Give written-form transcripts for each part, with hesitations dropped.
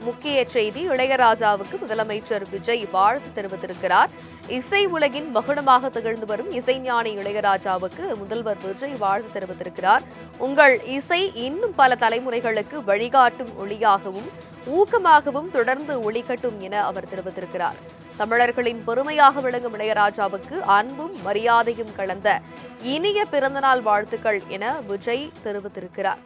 முக்கிய செய்தி, இளையராஜாவுக்கு முதலமைச்சர் விஜய் வாழ்த்து தெரிவித்திருக்கிறார். இசை உலகின் மகுடமாக திகழ்ந்து வரும் இசைஞானி இளையராஜாவுக்கு முதல்வர் விஜய் வாழ்த்து தெரிவித்திருக்கிறார். உங்கள் இசை இன்னும் பல தலைமுறைகளுக்கு வழிகாட்டும் ஒளியாகவும் ஊக்கமாகவும் தொடர்ந்து ஒளிக்கட்டும் என அவர் தெரிவித்திருக்கிறார். தமிழர்களின் பெருமையாக விளங்கும் இளையராஜாவுக்கு அன்பும் மரியாதையும் கலந்த இனிய பிறந்தநாள் வாழ்த்துக்கள் என விஜய் தெரிவித்திருக்கிறார்.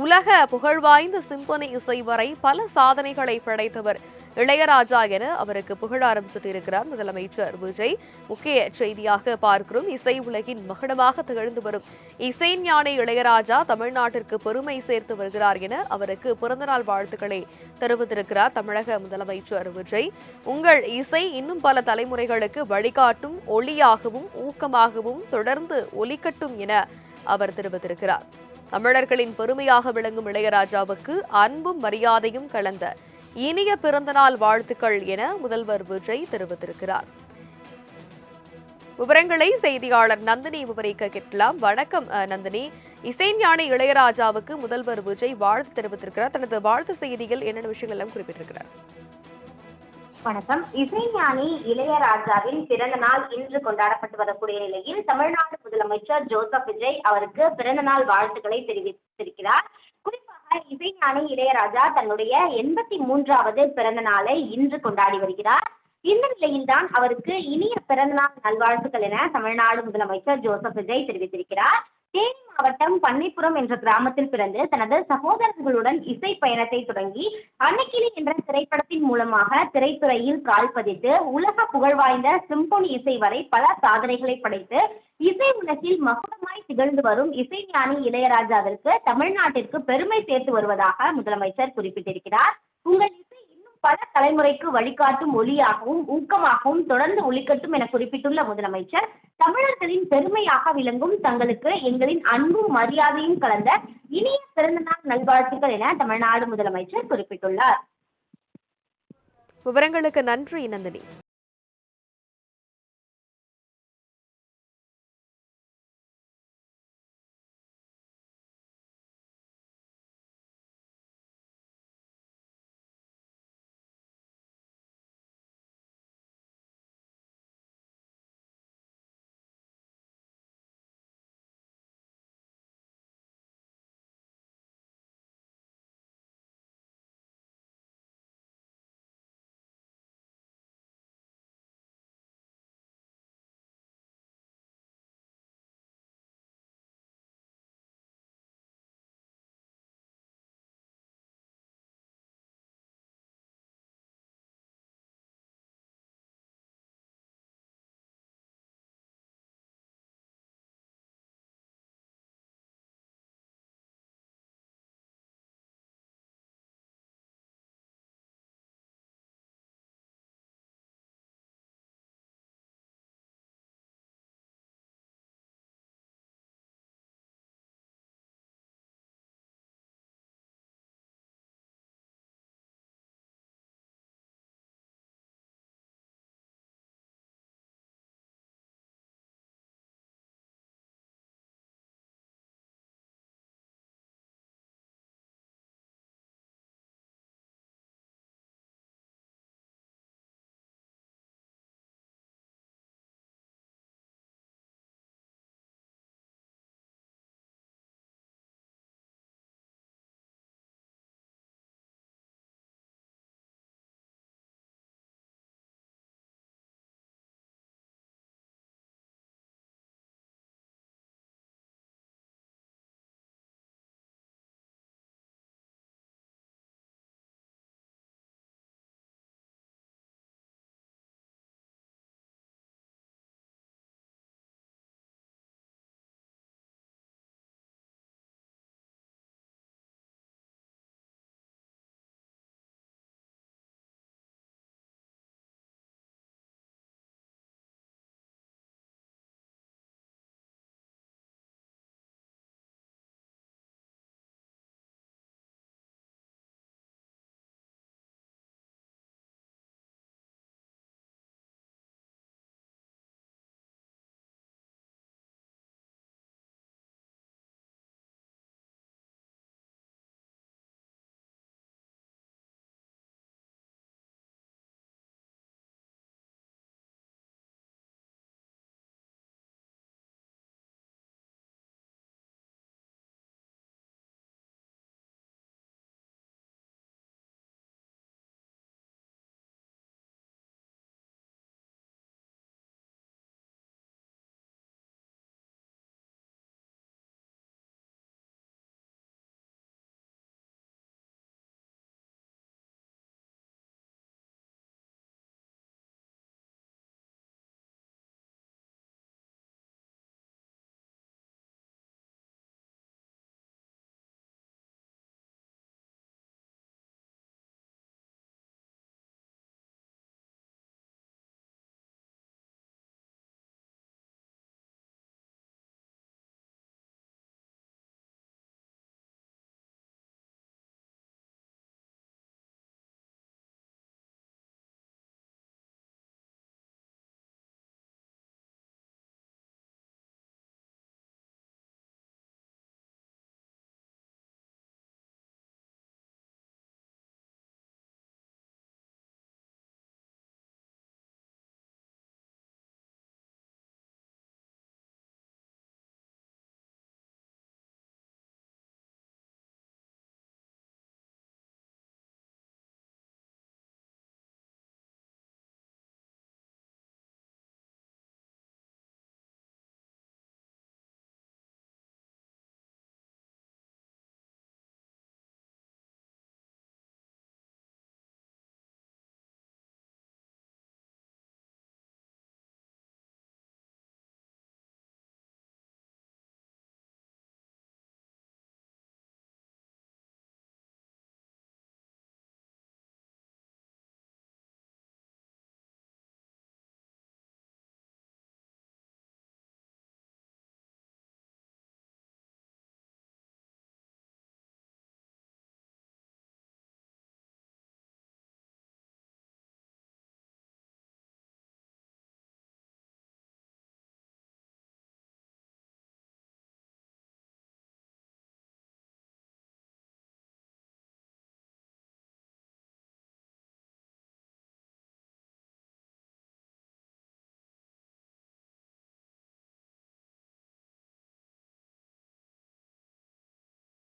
உலக புகழ்வாய்ந்த சிம்பொனி இசை வரை பல சாதனைகளை படைத்தவர் இளையராஜா என அவருக்கு புகழாரம் சூட்டியிருக்கிறார் முதலமைச்சர் விஜய். முக்கிய செய்தியாக பார்க்கிறோம், இசை உலகின் மகுடமாக திகழ்ந்து வரும் இசைஞானி இளையராஜா தமிழ்நாட்டிற்கு பெருமை சேர்த்து வருகிறார் என அவருக்கு பிறந்தநாள் வாழ்த்துக்களை தெரிவித்திருக்கிறார் தமிழக முதலமைச்சர் விஜய். உங்கள் இசை இன்னும் பல தலைமுறைகளுக்கு வழிகாட்டும் ஒளியாகவும் ஊக்கமாகவும் தொடர்ந்து ஒலிக்கட்டும் என அவர் தெரிவித்திருக்கிறார். தமிழர்களின் பெருமையாக விளங்கும் இளையராஜாவுக்கு அன்பும் மரியாதையும் கலந்த இனிய பிறந்தநாள் வாழ்த்துக்கள் என முதல்வர் விஜய் தெரிவித்திருக்கிறார். விவரங்களை செய்தியாளர் நந்தினி விவரிக்க கேட்கலாம். வணக்கம் நந்தினி. இசைஞானி இளையராஜாவுக்கு முதல்வர் விஜய் வாழ்த்து தெரிவித்திருக்கிறார். தனது வாழ்த்து செய்தியில் என்னென்ன விஷயங்கள் எல்லாம் குறிப்பிட்டிருக்கிறார்? வணக்கம். இசைஞானி இளையராஜாவின் பிறந்த நாள் இன்று கொண்டாடப்பட்டு வரக்கூடிய நிலையில் தமிழ்நாடு முதலமைச்சர் ஜோசப் விஜய் அவருக்கு பிறந்த நாள் வாழ்த்துக்களை தெரிவித்திருக்கிறார். குறிப்பாக இசைஞானி இளையராஜா தன்னுடைய 83வது பிறந்த நாளை இன்று கொண்டாடி வருகிறார். இந்த நிலையில்தான் அவருக்கு இனிய பிறந்த நாள் நல்வாழ்த்துக்கள் என தமிழ்நாடு முதலமைச்சர் ஜோசப் விஜய் தெரிவித்திருக்கிறார். தேனி மாவட்டம் பண்ணைப்புறம் என்ற கிராமத்தில் பிறந்து தனது சகோதரர்களுடன் இசை பயணத்தை தொடங்கி அன்னைக்கிளி என்ற திரைப்படத்தின் மூலமாக திரைத்துறையில் கால் பதித்து உலக புகழ்வாய்ந்த சிம்பொனி இசை வரை பல சாதனைகளை படைத்து இசை உலகில் மகுடமாய் திகழ்ந்து வரும் இசைஞானி இளையராஜாவிற்கு தமிழ்நாட்டிற்கு பெருமை சேர்த்து வருவதாக முதலமைச்சர் குறிப்பிட்டிருக்கிறார். உங்கள் இசை இன்னும் பல தலைமுறைக்கு வழிகாட்டும் ஒளியாகவும் ஊக்கமாகவும் தொடர்ந்து ஒலிக்கட்டும் என குறிப்பிட்டுள்ள முதலமைச்சர், தமிழர்களின் பெருமையாக விளங்கும் தங்களுக்கு எங்களின் அன்பும் மரியாதையும் கலந்த இனிய பிறந்தநாள் நல்வாழ்த்துக்கள் என தமிழ்நாடு முதலமைச்சர் குறிப்பிட்டுள்ளார். விவரங்களுக்கு நன்றி நந்தினி.